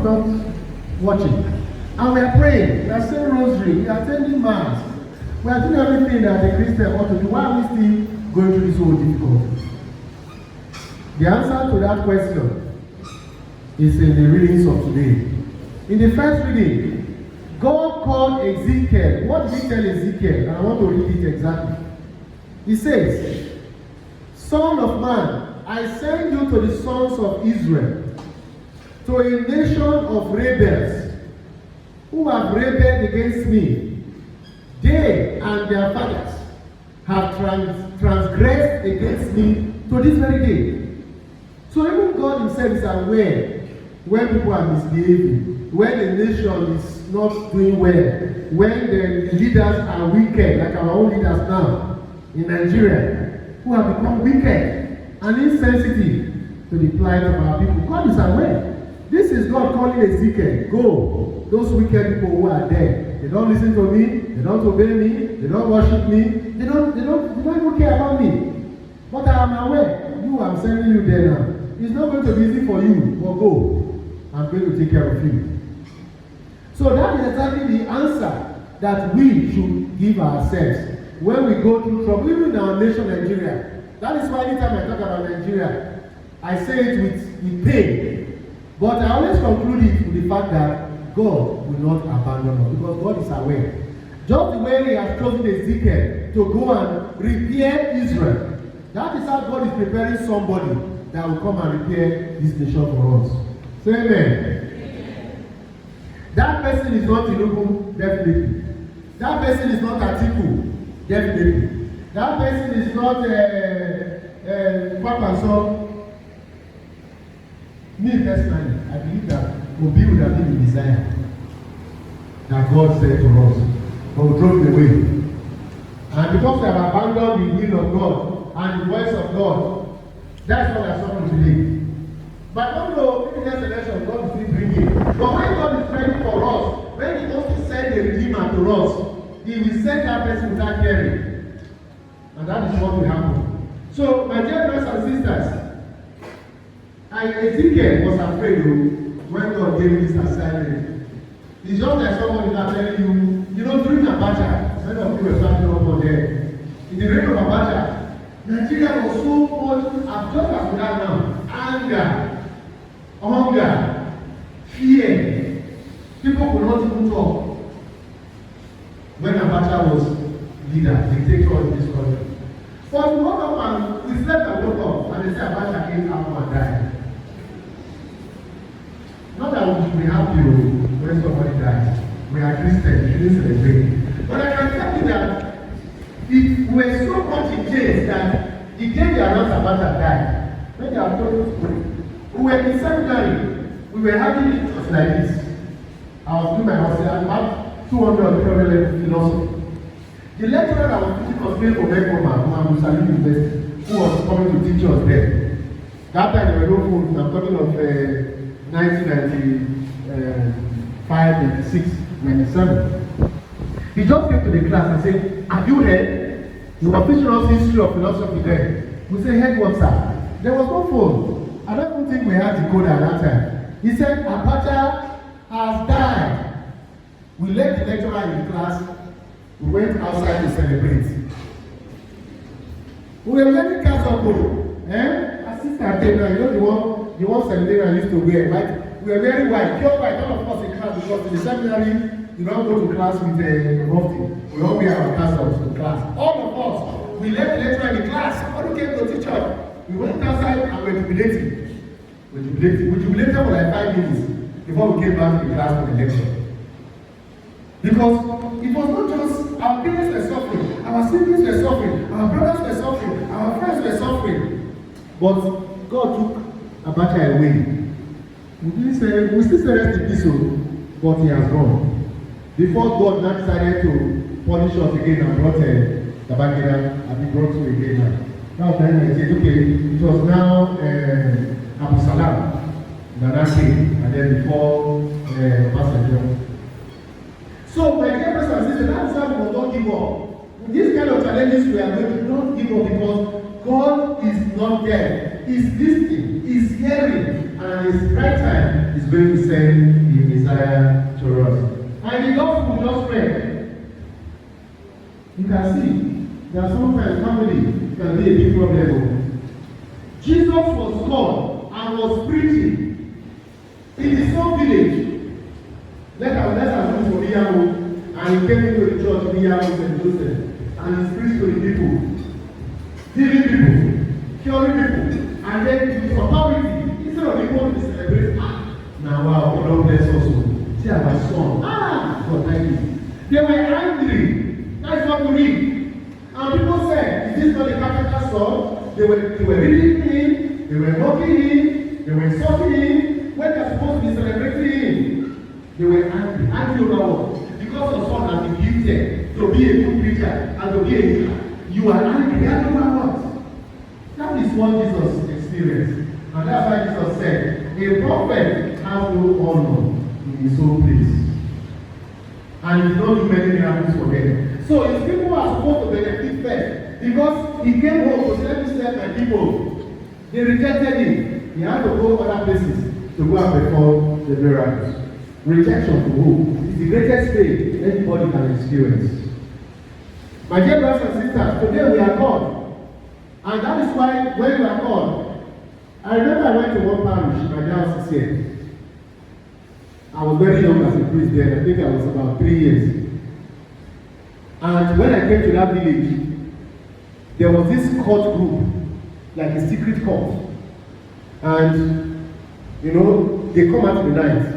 not watching. And we are praying, we are saying rosary, we are attending mass. We are doing everything that a Christian ought to do. Why are we still going through this whole difficulty? The answer to that question is in the readings of today. In the first reading, God called Ezekiel. What did he tell Ezekiel? And I want to read it exactly. He says, Son of man, I send you to the sons of Israel, to a nation of rebels, who have rebelled against me. They and their fathers have transgressed against me to this very day. So even God himself is aware when people are misbehaving, when the nation is not doing well, when the leaders are wicked, like our own leaders now in Nigeria, who have become wicked and insensitive to the plight of our people. God is aware. This is God calling Ezekiel, go. Those wicked people who are there, they don't listen to me, they don't obey me, they don't worship me, they don't even care about me. But I am aware, I'm sending you there now. It's not going to be easy for you, but go. I'm going to take care of you. So that is exactly the answer that we should give ourselves when we go through trouble, even in our nation, Nigeria. That is why anytime I talk about Nigeria, I say it with pain. But I always conclude it with the fact that God will not abandon us because God is aware. Just the way he has chosen Ezekiel to go and repair Israel, that is how God is preparing somebody that will come and repair this nation for us. Say amen. That person is not Tinubu, definitely. That person is not Atiku, definitely. That person is not Papanso. Me personally, I believe that Obi would have been the desire that God said to us, but we drove it away. And because we have abandoned the will of God and the voice of God, that's what we are suffering today. But I don't know, maybe next election God will still bring it. But when God is ready for us, when he wants to send a redeemer to us, he will send that person without caring. And that is what will happen. So, my dear brothers and sisters, Ezekiel was afraid when God gave him this assignment. It's just like someone is telling you, during Abacha, many of you were standing up on there. In the reign of Abacha, Nigeria was so much, just as we are now, anger, hunger, fear. People could not even talk. When Abacha was leader, dictator in this country. But we woke up and we slept and woke up, and they said Abacha came out and died. Not that we should be happy when somebody dies. We are Christians, we shouldn't celebrate. But I can tell you that if we were so much in chains that the day they announced Abacha died, when they have told us, we were in seminary, we were having it just like this. I was doing my house, I had 200 or 300 level philosophy. The lecturer that was teaching us came from Ekoma, Musali University, who was coming to teach us there. That time there were no phones, I'm talking of 1995, 96, 97. He just came to the class and said, have you heard? You were teaching us history of philosophy then. We said, heard what, sir? There was no phone. I don't even think we had decoder at that time. He said, Abacha has died. We left the lecturer in the class. We went outside to celebrate. We were wearing castle. Assistant Taylor, the one seminarian used to wear white. We were wearing white, pure white, all of us in class, because in the seminary, you don't go to class with a mufti. We all wear our castles to class. All of us, we left the lecturer in the class. Somebody came to teach us. We went outside and we were jubilating. We jubilated for like 5 minutes before we came back to the class for the lecture. Because it was not just our parents were suffering, our siblings were suffering, our brothers were suffering, our friends were suffering. But God took Abacha away. We still say rest in peace, but he has gone. Before God now decided to punish us again and brought Babangida and he brought you again now. Now then he said, okay, it was now Abu Salam, Nanaki, and then before Obasanjo. So my dear brothers and sisters, that's why we will not give up. These kind of challenges we are going to not give up because God is not there. He's listening, he's hearing. and his right time is going to send the Messiah to us. And the gospel just read. You can see that sometimes family can be a big problem. Jesus was called and was preaching in the same village. Let's assume for Iyamo, and he came into the church in Iyamo St. Joseph, and he preached to the people, healing people, curing people, and then with authority, instead of people to celebrate, now wow, God bless us. See our son, God thank you. They were angry. That's what we read. And people said, is this not a carpenter's son? They were reading him, they were mocking him, they were insulting him, when they're supposed to be celebrating him. They were angry. Angry over what? Because the son has been gifted to be a good preacher and to be a healer. You are angry. Angry over what? That is what Jesus experienced. And that's why Jesus said, a prophet has no honor in his own place. And he did not do many miracles for them. So his people are supposed to benefit first. Because he came home to let me serve my people. They rejected him. He had to go other places to go and perform the miracles. Rejection from who? It's the greatest pain anybody can experience. My dear brothers and sisters, today we are called. And that is why when we are called, I remember I went to one parish, my house is here. I was very young as a priest then. I think I was about 3 years. And when I came to that village, there was this cult group, like a secret cult. And, you know, they come out in the night,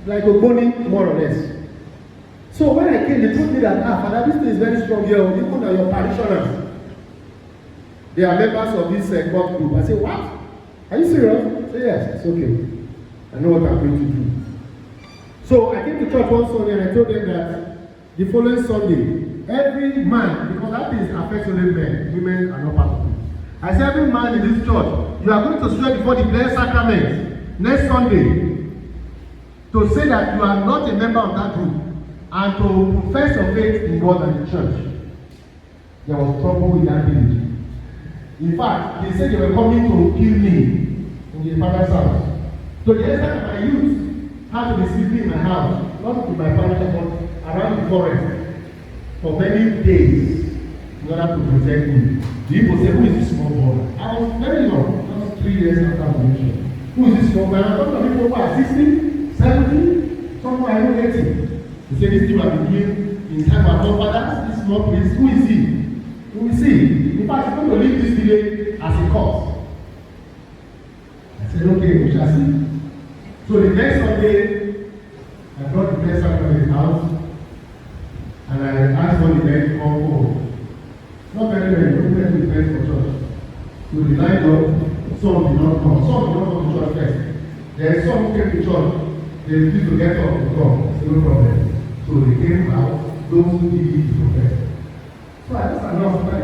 like a bunny, more or less. So when I came, they told me that, Father, this thing is very strong here, even your parishioners. They are members of this cult group. I said, what? Are you serious? I said, yes, it's okay. I know what I'm going to do. So I came to church one Sunday and I told them that the following Sunday, every man, because that is affects only men, women are not part of it. I said, every man in this church, you are going to swear before the blessed sacrament next Sunday to say that you are not a member of that group and to profess your faith in God and the church. There was trouble in that village. In fact, they said they were coming to kill me in the father's house. So the extent of my youth had to be sleeping in my house, not in my father's house, but around the forest for many days in order to protect me. The people say, who is this small boy? I was very young, just 3 years after the mission. Who is this small boy? I'm talking to people who are 60, 70, some who are even 80. They say this thing I've been doing in time of our forefathers, this small place. Who is he? We will see. In fact, he's going to leave this village as a cause. I said, okay, we shall see. So the next Sunday, I brought the blessed sacrament out, and I asked all the men to come home. Not very many, don't let me pray for church. So the night of, some did not come. Some did not come to church first. Then some came to church. They refused to get up to come. No problem. So they came out, those who did it to confess. So I just announced that